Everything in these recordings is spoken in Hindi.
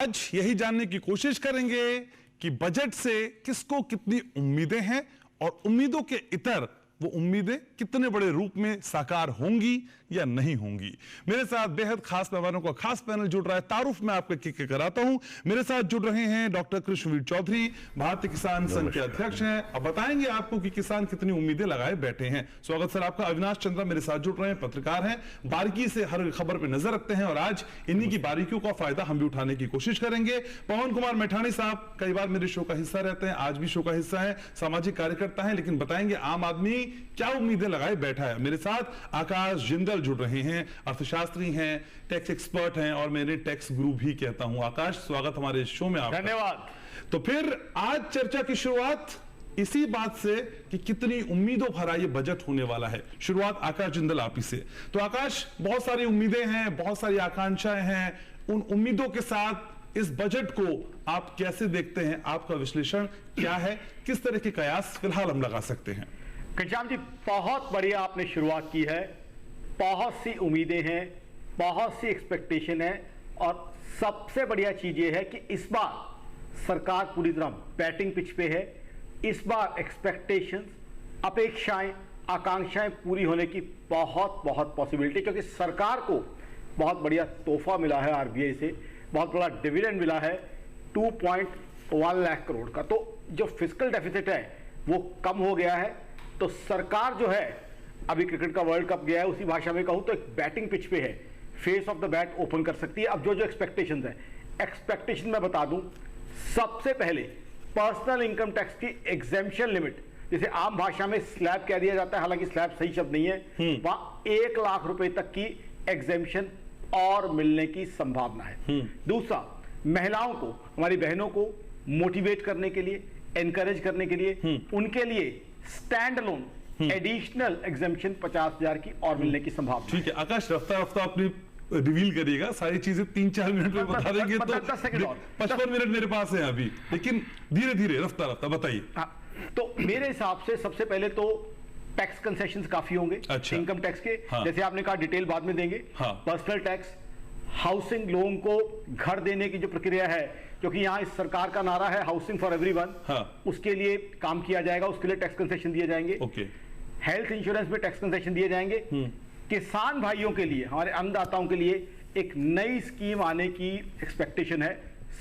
आज यही जानने की कोशिश करेंगे कि बजट से किसको कितनी उम्मीदें हैं और उम्मीदों के इतर वो उम्मीदें कितने बड़े रूप में साकार होंगी या नहीं होंगी। मेरे साथ बेहद खास मेहमानों का खास पैनल जुड़ रहा है। तारुफ में आपके कराता हूं। मेरे साथ जुड़ रहे हैं डॉक्टर कृष्णवीर चौधरी, भारतीय किसान संघ के अध्यक्ष हैं। अब बताएंगे आपको कि किसान कितनी उम्मीदें लगाए बैठे हैं। स्वागत सर आपका। अविनाश चंद्रा मेरे साथ जुड़ रहे हैं, पत्रकार हैं, बारीकी से हर खबर पर नजर रखते हैं और आज इन्हीं की बारीकियों का फायदा हम भी उठाने की कोशिश करेंगे। पवन कुमार मैठाणी साहब कई बार मेरे शो का हिस्सा रहते हैं, आज भी शो का हिस्सा है, सामाजिक कार्यकर्ता है, लेकिन बताएंगे आम आदमी क्या उम्मीदें लगाए बैठा है। मेरे साथ आकाश जिंदल जुड़ रहे हैं, अर्थशास्त्री हैं, टैक्स एक्सपर्ट हैं और मैंने टैक्स गुरु भी कहता हूं। आकाश, स्वागत हमारे शो में आपका। धन्यवाद। तो फिर आज चर्चा की शुरुआत इसी बात से कि कितनी उम्मीदों भरा ये बजट होने वाला है। शुरुआत आकाश जिंदल आप ही से। तो आकाश, बहुत सारी उम्मीदें हैं, बहुत सारी आकांक्षाएं हैं, उन उम्मीदों के साथ इस बजट को आप कैसे देखते हैं? आपका विश्लेषण क्या है? किस तरह के कयास फिलहाल हम लगा सकते हैं? घनश्याम जी, बहुत बढ़िया आपने शुरुआत की है। बहुत सी उम्मीदें हैं, बहुत सी एक्सपेक्टेशन है और सबसे बढ़िया चीज ये है कि इस बार सरकार पूरी तरह बैटिंग पिच पे है। इस बार एक्सपेक्टेशंस, अपेक्षाएं, आकांक्षाएं पूरी होने की बहुत बहुत पॉसिबिलिटी, क्योंकि सरकार को बहुत बढ़िया तोहफा मिला है आरबीआई से, बहुत बड़ा डिविडेंड मिला है 2.1 लाख करोड़ का। तो जो फिस्कल डेफिसिट है वो कम हो गया है। तो सरकार जो है, अभी क्रिकेट का वर्ल्ड कप गया है, उसी भाषा में कहूं तो एक बैटिंग पिच पे है, face of the bat open कर सकती है। अब जो एक्सपेक्टेशंस है, एक्सपेक्टेशन मैं बता दूं, सबसे पहले पर्सनल इनकम टैक्स की एग्जेम्पशन लिमिट, जिसे आम भाषा में स्लैब कह दिया जाता है, हालांकि स्लैब सही शब्द नहीं है, वहां 1 लाख रुपए तक की एग्जेम्पशन और मिलने की संभावना है। दूसरा, महिलाओं को, हमारी बहनों को मोटिवेट करने के लिए, एनकरेज करने के लिए, उनके लिए स्टैंड अलोन एडिशनल एग्जेम्पशन 50,000 की और मिलने की संभावना। ठीक है आकाश, रफ्ता रफ्ता अपनी रिवील करिएगा, सारी चीजें 3-4 मिनट में बता देंगे तो 55 मिनट मेरे पास है अभी, लेकिन धीरे धीरे रफ्ता रफ्ता बताइए। तो मेरे हिसाब से सबसे पहले तो टैक्स कंसेशंस काफी होंगे। अच्छा। इनकम टैक्स के, जैसे आपने कहा डिटेल बाद में देंगे। पर्सनल टैक्स, हाउसिंग लोन को घर देने की जो प्रक्रिया है, क्योंकि यहाँ इस सरकार का नारा है हाउसिंग फॉर एवरीवन, उसके लिए काम किया जाएगा, उसके लिए टैक्स कंसेशन दिए जाएंगे। हेल्थ इंश्योरेंस में टैक्स कंसेशन दिए जाएंगे। किसान भाइयों के लिए, हमारे अन्नदाताओं के लिए एक नई स्कीम आने की एक्सपेक्टेशन है,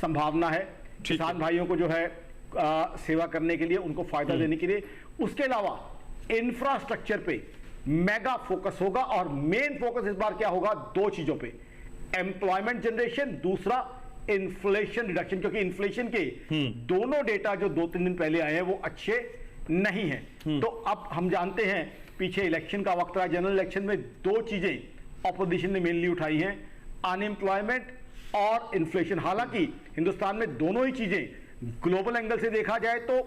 संभावना है, किसान भाइयों को जो है सेवा करने के लिए, उनको फायदा देने के लिए। उसके अलावा इंफ्रास्ट्रक्चर पे मेगा फोकस होगा और मेन फोकस इस बार क्या होगा? 2 चीजों पे, एम्प्लॉयमेंट जनरेशन, दूसरा इन्फ्लेशन रिडक्शन, क्योंकि इन्फ्लेशन के दोनों डेटा जो 2-3 दिन पहले आए हैं वो अच्छे नहीं हैं। तो अब हम जानते हैं पीछे इलेक्शन का वक्त रहा, जनरल इलेक्शन में 2 चीजें ऑपोजिशन ने मेनली उठाई हैं, अनएम्प्लॉयमेंट और इन्फ्लेशन। हालांकि हिंदुस्तान में दोनों ही चीजें ग्लोबल एंगल से देखा जाए तो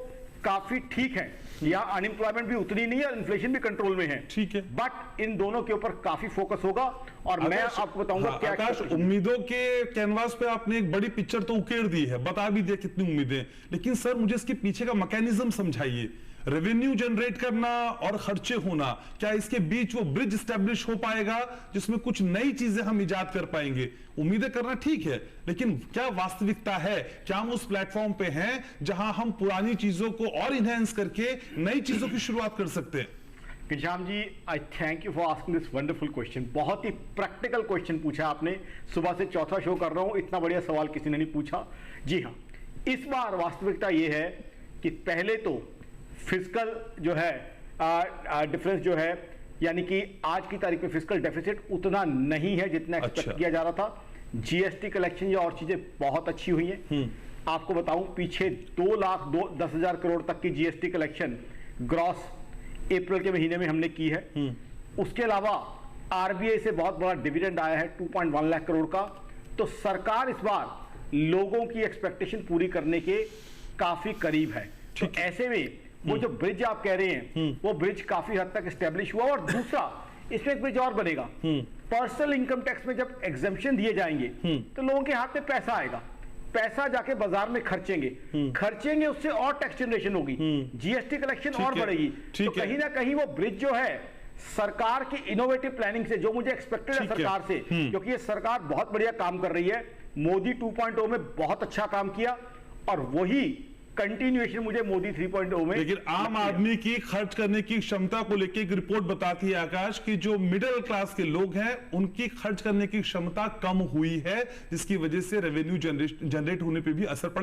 काफी ठीक है, या अनएम्प्लॉयमेंट भी उतनी नहीं है, इन्फ्लेशन भी कंट्रोल में है। ठीक है, बट इन दोनों के ऊपर काफी फोकस होगा और मैं आपको बताऊंगा क्या। आकाश, उम्मीदों के कैनवास पे आपने एक बड़ी पिक्चर तो उकेर दी है, बता भी दिया कितनी उम्मीदें, लेकिन सर मुझे इसके पीछे का मैकेनिज्म समझाइए। रेवेन्यू जनरेट करना और खर्चे होना, क्या इसके बीच वो ब्रिज स्टैब्लिश हो पाएगा जिसमें कुछ नई चीजें हम इजाद कर पाएंगे? उम्मीदें करना ठीक है, लेकिन क्या वास्तविकता है? क्या हम उस प्लेटफॉर्म पे हैं जहां हम पुरानी चीजों को और इनहेंस करके नई चीजों की शुरुआत कर सकते हैं? Ghanshyam ji, I thank you for asking this wonderful question. बहुत ही प्रैक्टिकल क्वेश्चन पूछा आपने। सुबह से चौथा शो कर रहा हूं, इतना बढ़िया सवाल किसी ने नहीं पूछा। जी हाँ, इस बार वास्तविकता यह है कि पहले तो फिस्कल जो है डिफरेंस जो है, यानी कि आज की तारीख में फिस्कल डेफिसिट उतना नहीं है जितना एक्सपेक्ट किया जा रहा था। जीएसटी कलेक्शन या और चीजें बहुत अच्छी हुई हैं। आपको बताऊं, पीछे 2,10,000 करोड़ तक की जीएसटी कलेक्शन ग्रॉस अप्रैल के महीने में हमने की है। उसके अलावा आरबीआई से बहुत बड़ा डिविडेंड आया है 2.1 लाख करोड़ का। तो सरकार इस बार लोगों की एक्सपेक्टेशन पूरी करने के काफी करीब है। तो ऐसे में वो जो ब्रिज आप कह रहे हैं, वो ब्रिज काफी हद तक एस्टेब्लिश हुआ। और दूसरा, इसमें एक ब्रिज और बनेगा। पर्सनल इनकम टैक्स में जब एग्जेम्पशन दिए जाएंगे तो लोगों के हाथ में पैसा आएगा, पैसा जाके बाजार में खर्चेंगे, उससे और टैक्स जनरेशन होगी, जीएसटी कलेक्शन और बढ़ेगी। तो कहीं ना कहीं वो ब्रिज जो है सरकार की इनोवेटिव प्लानिंग से, जो मुझे एक्सपेक्टेड है सरकार से, क्योंकि ये सरकार बहुत बढ़िया काम कर रही है, मोदी 2.0 में बहुत अच्छा काम किया और वही कंटिन्यूएशन मुझे मोदी 3.0 में। लेकिन आम आदमी की खर्च करने की क्षमता को लेकर एक रिपोर्ट बताती है आकाश कि जो मिडिल क्लास के लोग हैं उनकी खर्च करने की क्षमता कम हुई है, जिसकी वजह से रेवेन्यू जनरेट होने पे भी असर पड़ा।